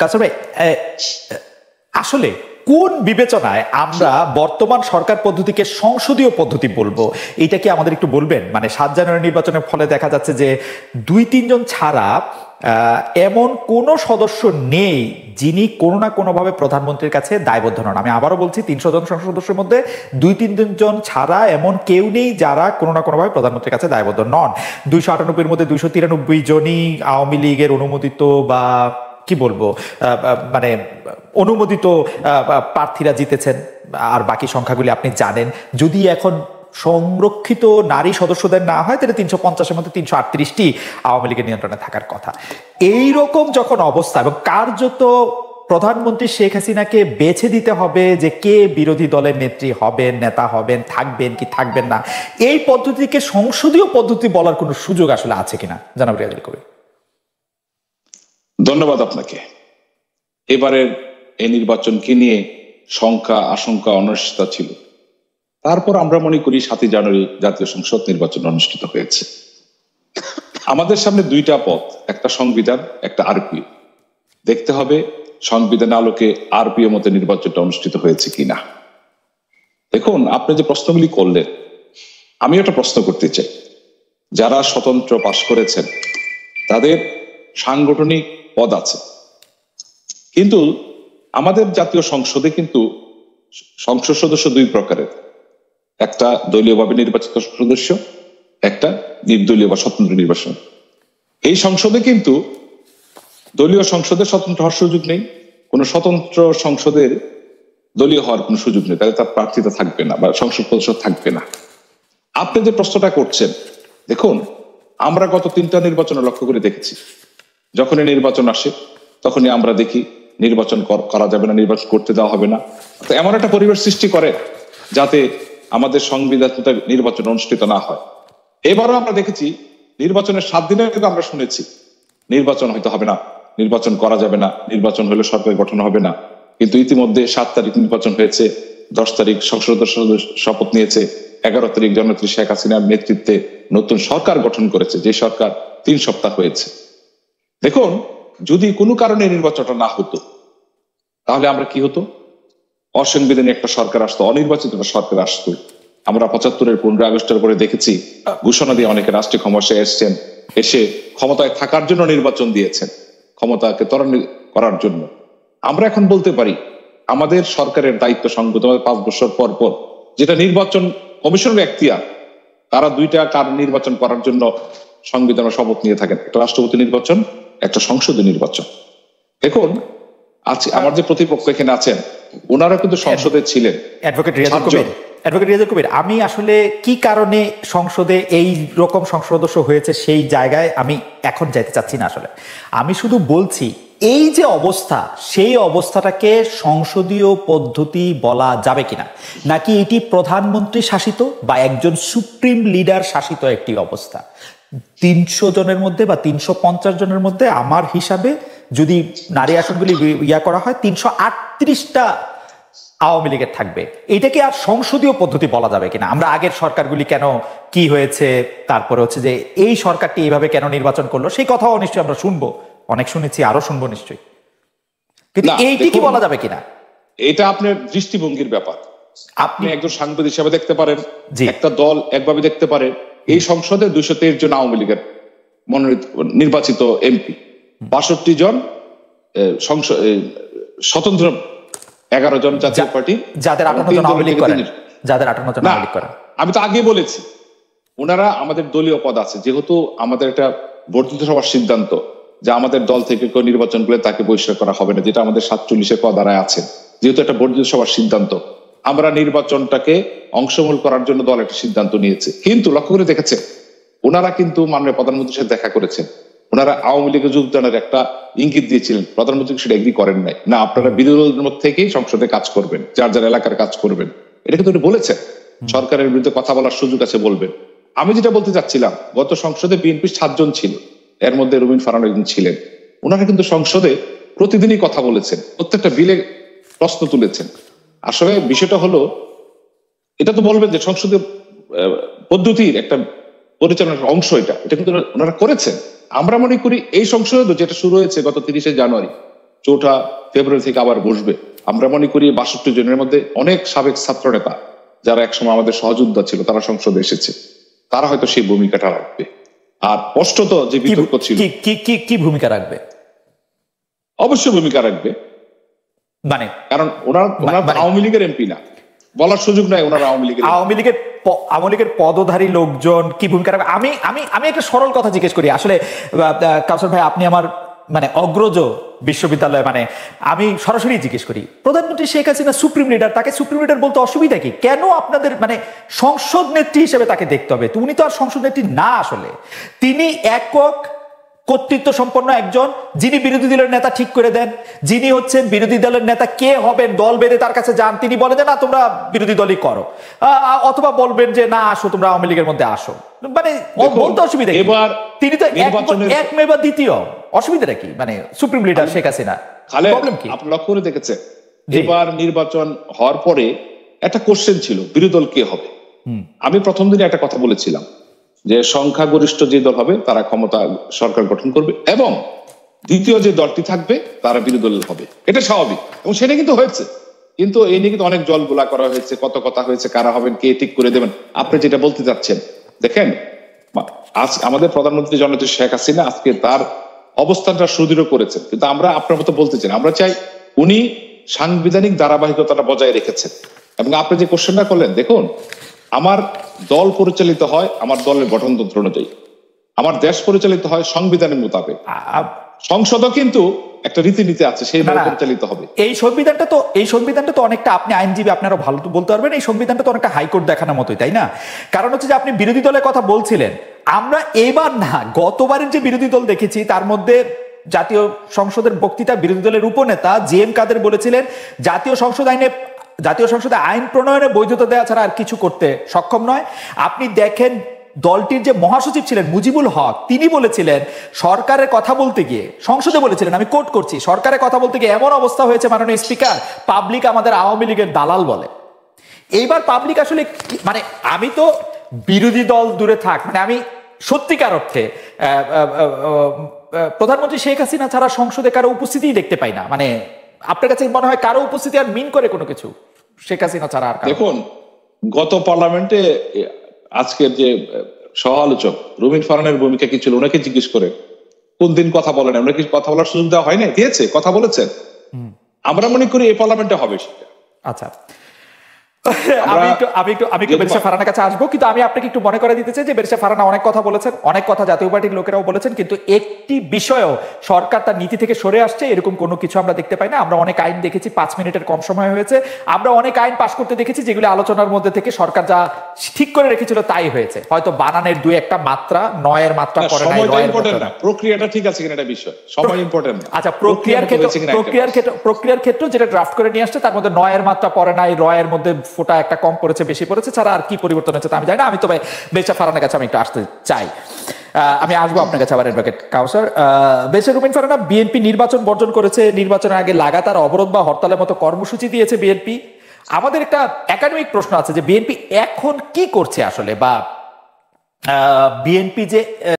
কাসর ভাই, আসলে কোন বিবেচনায় আমরা বর্তমান সরকার পদ্ধতিকে সংসদীয় পদ্ধতি বলবো, এটা কি আমাদের একটু বলবেন? মানে 7 জানুয়ারি নির্বাচনের ফলে দেখা যাচ্ছে যে 2-3 জন ছাড়া এমন কোন সদস্য নেই যিনি কোনো না কোনোভাবে প্রধানমন্ত্রীর কাছে দায়বদ্ধ নন। আমি আবারও বলছি, 300 জন সংসদ সদস্যের মধ্যে 2-3 জন ছাড়া এমন কেউ নেই যারা কোনো না কোনোভাবে প্রধানমন্ত্রীর কাছে দায়বদ্ধ নন। 298-এর মধ্যে 293 জনই আওয়ামী লীগের অনুমোদিত বা কি বলবো মানে অনুমোদিত প্রার্থীরা জিতেছেন, আর বাকি সংখ্যাগুলি আপনি জানেন। যদি এখন সংরক্ষিত নারী সদস্যদের না হয় তাহলে 350-এর মধ্যে 338টি আওয়ামী লীগের নিয়ন্ত্রণে থাকার কথা। এইরকম যখন অবস্থা, এবং কার্যত প্রধানমন্ত্রী শেখ হাসিনাকে বেছে দিতে হবে যে কে বিরোধী দলের নেত্রী হবেন, নেতা হবেন, থাকবেন কি থাকবেন না, এই পদ্ধতিকে সংসদীয় পদ্ধতি বলার কোনো সুযোগ আসলে আছে কিনা জনাব রিয়াজুল কবির? ধন্যবাদ আপনাকে। এবারের এই নির্বাচনকে নিয়ে শঙ্কা, আশঙ্কা, অনিশ্চয়তা ছিল। তারপর আমরা মনে করি 7 জানুয়ারি জাতীয় সংসদ নির্বাচন অনুষ্ঠিত হয়েছে। আমাদের সামনে 2টা পথ, একটা সংবিধান, একটা আরপিও। দেখতে হবে সংবিধানের আলোকে আরপিও মতে নির্বাচনটা অনুষ্ঠিত হয়েছে কিনা। দেখুন, আপনি যে প্রশ্নগুলি করলেন, আমি একটা প্রশ্ন করতে চাই। যারা স্বতন্ত্র পাশ করেছেন তাদের সাংগঠনিক পদ আছে, কিন্তু আমাদের জাতীয় সংসদে কিন্তু সংসদ সদস্য 2 প্রকারের। একটা দলীয়ভাবে নির্বাচিত সদস্য, একটা নির্দলীয় বা স্বতন্ত্র নির্বাচন। এই সংসদে কিন্তু দলীয় সংসদে স্বতন্ত্র হওয়ার সুযোগ নেই, কোন স্বতন্ত্র সংসদের দলীয় হওয়ার কোন সুযোগ নেই, তাহলে তার প্রার্থিতা থাকবে না বা সংসদ সদস্য থাকবে না। আপনি যে প্রশ্নটা করছেন, দেখুন আমরা গত 3টা নির্বাচনে লক্ষ্য করে দেখেছি, যখনই নির্বাচন আসে তখনই আমরা দেখি নির্বাচন করা যাবে না, নির্বাচন করতে দেওয়া হবে না। তো এমন একটা পরিবেশ সৃষ্টি করে যাতে আমাদের সংবিধান নির্বাচন অনুষ্ঠিত না হয়। এবারও আমরা দেখেছি নির্বাচনের 7 দিনের আগে আমরা শুনেছি নির্বাচন হয়তো হবে না, নির্বাচন করা যাবে না, নির্বাচন হলে সরকার গঠন হবে না। কিন্তু ইতিমধ্যে 7 তারিখ নির্বাচন হয়েছে, 10 তারিখ সংসদ শপথ নিয়েছে, 11 তারিখ জননেত্রী শেখ হাসিনার নেতৃত্বে নতুন সরকার গঠন করেছে, যে সরকার 3 সপ্তাহ হয়েছে। দেখুন, যদি কোনো কারণে নির্বাচনটা না হতো তাহলে আমরা কি হতো? অসাংবিধানিক একটা সরকার আসতো, অনির্বাচিত একটা সরকার আসতো। আমরা 75-এর 15 আগস্টের পরে দেখেছি ঘোষণা দিয়ে অনেকে রাষ্ট্রীয় ক্ষমতায় এসছেন, এসে ক্ষমতায় থাকার জন্য নির্বাচন দিয়েছেন, ক্ষমতাকে ত্বরান্বিত করার জন্য। আমরা এখন বলতে পারি আমাদের সরকারের দায়িত্ব সংগত 5 বছর পর পর, যেটা নির্বাচন কমিশনের এখতিয়ার, তারা 2টা কারণ নির্বাচন করার জন্য সংবিধান শপথ নিয়ে থাকেন, একটা রাষ্ট্রপতি নির্বাচন, একটা সংসদীয় নির্বাচন। দেখুন, আজকে আমার যে প্রতিপক্ষ এখানে আছেন ওনারা কিন্তু সংসদে ছিলেন। অ্যাডভোকেট রিয়াজুল কবির, আমি আসলে কি কারণে সংসদে এই রকম সংসদ সদস্য হয়েছে সেই জায়গায় আমি এখন যাইতে চাচ্ছি না। আসলে আমি শুধু বলছি এই যে অবস্থা, সেই অবস্থাটাকে সংসদীয় পদ্ধতি বলা যাবে কিনা, নাকি এটি প্রধানমন্ত্রী শাসিত বা একজন সুপ্রিম লিডার শাসিত একটি অবস্থা। 300 জনের মধ্যে বা 350 জনের মধ্যে আমার হিসাবে যদি নারী আসনগুলি করা হয় 338টা আওয়ামী লীগের থাকবে। এটাকে আর সংসদীয় পদ্ধতি বলা যাবে কিনা? আমরা আগের সরকারগুলি কেন কি হয়েছে, তারপরে হচ্ছে যে এই সরকারটি এইভাবে কেন নির্বাচন করলো, সেই কথাও নিশ্চয়ই আমরা শুনবো, অনেক শুনেছি, আরো শুনবো নিশ্চয়ই, কিন্তু এইটি কি বলা যাবে কিনা? এটা আপনার দৃষ্টিভঙ্গির ব্যাপার। আপনি একজন সাংবাদিক হিসেবে দেখতে পারেন, একটা দল একভাবে দেখতে পারে। এই সংসদে 223 জন আওয়ামী লীগের মনোনীত নির্বাচিত এমপি, 62 জন স্বতন্ত্র, 11 জন জাতীয় পার্টি, যাদের 58 জন আওয়ামী লীগ করেন, যাদের 58 জন আওয়ামী লীগ করেন। আমি তো আগে বলেছি ওনারা আমাদের দলীয় পদ আছে, যেহেতু আমাদের একটা বর্ধিত সভার সিদ্ধান্ত যে আমাদের দল থেকে কেউ নির্বাচন করলে তাকে বহিষ্কার করা হবে না, যেটা আমাদের 47-এর পদারায় আছে। যেহেতু একটা বর্ধিত সভার সিদ্ধান্ত, আমরা নির্বাচনটাকে অংশগ্রহণ করার জন্য দল একটা সিদ্ধান্ত নিয়েছে। কিন্তু লক্ষ্য করে দেখেছে ওনারা কিন্তু মাননীয় প্রধানমন্ত্রীর সাথে দেখা করেছেন, ওনারা আওয়ামী লীগে যোগদানের একটা ইঙ্গিত দিয়েছিলেন, প্রধানমন্ত্রী সেটা এগ্রি করেন নাই। না, আপনারা বিরোধী দলের মধ্যে থেকেই সংসদে কাজ করবেন, যার যার এলাকার কাজ করবেন, এটা কিন্তু উনি বলেছেন। সরকারের বিরুদ্ধে কথা বলার সুযোগ আছে, বলবেন। আমি যেটা বলতে চাচ্ছিলাম, গত সংসদে বিএনপি 7 জন ছিল, এর মধ্যে রুমিন ফারহানা একজন ছিলেন। ওনারা কিন্তু সংসদে প্রতিদিনই কথা বলেছেন, প্রত্যেকটা বিলে প্রশ্ন তুলেছেন। আসলে বিষয়টা হলো, এটা তো বলবেন যে সংসদীয় পদ্ধতির একটা পরিচালনার অংশ, এটা কিন্তু ওনারা করেছেন। আমরা মনে করি এই সংসদ যেটা শুরু হয়েছে গত 30শে জানুয়ারি, 4 ফেব্রুয়ারি থেকে আবার বসবে। আমরা মনে করি 62 জনের মধ্যে অনেক সাবেক ছাত্র নেতা যারা একসময় আমাদের সহযোদ্ধা ছিল তারা সংসদে এসেছে, তারা হয়তো সেই ভূমিকাটা রাখবে। আর স্পষ্টত যে বিতর্ক ছিল, কি ভূমিকা রাখবে? অবশ্যই ভূমিকা রাখবে, মানে কারণ ওনার আওয়ামী লীগের এমপি না, বলার সুযোগ নাই ওনার আওয়ামী লীগের পদধারী লোকজন কি ভূমিকা রাখবে। আমি একটা সরল কথা জিজ্ঞেস করি আসলে কাউসার ভাই, আপনি আমার মানে অগ্রজ বিশ্ববিদ্যালয়, মানে আমি সরাসরি জিজ্ঞেস করি, প্রধানমন্ত্রী শেখ হাসিনা সুপ্রিম লিডার, তাকে সুপ্রিম লিডার বলতে অসুবিধা কি? কেন আপনাদের মানে সংসদ নেত্রী হিসেবে তাকে দেখতে হবে? উনি তো আর সংসদ নেত্রী না, আসলে তিনি একক কর্তৃত্ব সম্পন্ন একজন, যিনি বিরোধী দলের নেতা ঠিক করে দেন, যিনি হচ্ছেন বিরোধী দলের নেতা কে হবেন দল বেঁধে তার কাছে যান, তিনি বলেন যে না তোমরা বিরোধী দলই করো, অথবা বলবেন যে না আসো তোমরা আওয়ামী লীগের মধ্যে আসো, মানে বলতে অসুবিধা। এবার তিনি তো এক মেবা দ্বিতীয়, অসুবিধাটা কি? মানে supreme leader Sheikh Hasina, problem কি? আপনি লক্ষ্য করে দেখেছেন এবার নির্বাচন হওয়ার পরে একটা কোশ্চেন ছিল বিরোধী দল কে হবে। আমি প্রথম দিনে একটা কথা বলেছিলাম যে সংখ্যাগরিষ্ঠ যে দল হবে তারা ক্ষমতা সরকার গঠন করবে এবং দ্বিতীয় যে দলটি থাকবে তারা বিরোধী দল হবে, এটা স্বাভাবিক এবং সেটা কিন্তু হয়েছে। কিন্তু এই নিয়ে কিন্তু অনেক জলগুলা করা হয়েছে, কত কথা হয়েছে, কারা হবেন কে ঠিক করে দেবেন। আপনি যেটা বলতে চাচ্ছেন, দেখেন আজ আমাদের প্রধানমন্ত্রী জননেত্রী শেখ হাসিনা আজকে তার অবস্থানটা সুদৃঢ় করেছেন, কিন্তু আমরা আপনার মতো বলতে চাই, আমরা চাই উনি সাংবিধানিক ধারাবাহিকতাটা বজায় রেখেছেন। এবং আপনি যে কোশ্চেনটা করলেন, দেখুন আমার দল পরিচালিত হয় আমার দলের গঠনতন্ত্র অনুযায়ী, আমার দেশ পরিচালিত হয় সংবিধানের মোতাবেক, সংসদও কিন্তু একটা রীতিনীতি আছে সেইভাবে পরিচালিত হবে। এই সংবিধানটা তো অনেকটা, আপনি আইনজীবী আপনারা ভালো বলতে পারবেন, এই সংবিধানটা তো অনেকটা হাইকোর্ট দেখানোর মতোই, তাই না? কারণ হচ্ছে যে আপনি বিরোধী দলের কথা বলছিলেন, আমরা এবার না গতবারের যে বিরোধী দল দেখেছি তার মধ্যে জাতীয় সংসদের বক্তৃতা বিরোধী দলের উপনেতা জি.এম. কাদের বলেছিলেন জাতীয় সংসদে আইন প্রণয়নে বৈধতা দেওয়া ছাড়া আর কিছু করতে সক্ষম নয়। আপনি দেখেন দলটির যে মহাসচিব ছিলেন মুজিবুল হক, তিনি বলেছিলেন সরকারের কথা বলতে গিয়ে, সংসদে বলেছিলেন, আমি কোট করছি, সরকারের কথা বলতে গিয়ে এমন অবস্থা হয়েছে মাননীয় স্পিকার, পাবলিক আমাদের আওয়ামী লীগের দালাল বলে। এইবার পাবলিক আসলে মানে আমি তো বিরোধী দল দূরে থাক, মানে আমি সত্যিকার অর্থে প্রধানমন্ত্রী শেখ হাসিনা ছাড়া সংসদে কারো উপস্থিতি দেখতে পাই না। মানে আপনার কাছে মনে হয় কারো উপস্থিতি আর মিন করে কোনো কিছু শেখ হাসিনা ছাড়া? আর দেখুন গত পার্লামেন্টে আজকের যে সহ আলোচক রুমিন ফারহানের ভূমিকা কি ছিল, ওনাকে জিজ্ঞেস করে কোন দিন কথা বলেন, ওনাকে কথা বলার সুযোগ দেওয়া হয় না, দিয়েছে, কথা বলেছেন। আমরা মনে করি এই পার্লামেন্টে হবে সেটা। আচ্ছা, আমি একটু বেরসা ফারহানার কাছে আসবো, কিন্তু আমি আপনাকে একটু মনে করে দিতে চাই যে বেরসা ফারহানা অনেক কথা বলেছেন, অনেক কথা জাতীয় পার্টির লোকেরাও বলেছেন, কিন্তু একটি বিষয়ও সরকার তার নীতি থেকে সরে আসছে এরকম কোনো কিছু আমরা দেখতে পাই না। আমরা অনেক আইন দেখেছি 5 মিনিটের কম সময় হয়েছে, আমরা অনেক আইন পাশ করতে দেখেছি যেগুলো আলোচনার মধ্যে থেকে সরকার যা ঠিক করে রেখেছিল তাই হয়েছে, হয়তো বানানের 2-1টা মাত্রা, নয়ের মাত্রা পড়ে নাই, প্রক্রিয়াটা ঠিক আছে কিনা এটা বিষয়, সময় ইম্পর্টেন্ট। আচ্ছা, প্রক্রিয়ার ক্ষেত্রে যেটা ড্রাফট করে নিয়ে আসছে তার মধ্যে নয়ের মাত্রা পড়ে নাই, রয়ের মধ্যে ফোটা একটা কম পড়েছে বেশি পড়েছে, ছাড়া আর কি পরিবর্তন হচ্ছে আমি জানি না। আমি তবে বেরসা ফারহানার কাছে আমি একটু আসতে চাই, আমি আসবো আপনার কাছে আবার অ্যাডভোকেট কাউসার। বেরসা রুমিন ফারহানা, বিএনপি নির্বাচন বর্জন করেছে, নির্বাচনের আগে লাগাতার অবরোধ বা হরতালের মতো কর্মসূচি দিয়েছে বিএনপি। আমাদের একটা একাডেমিক প্রশ্ন আছে যে বিএনপি এখন কি করছে আসলে, বা বিএনপি যে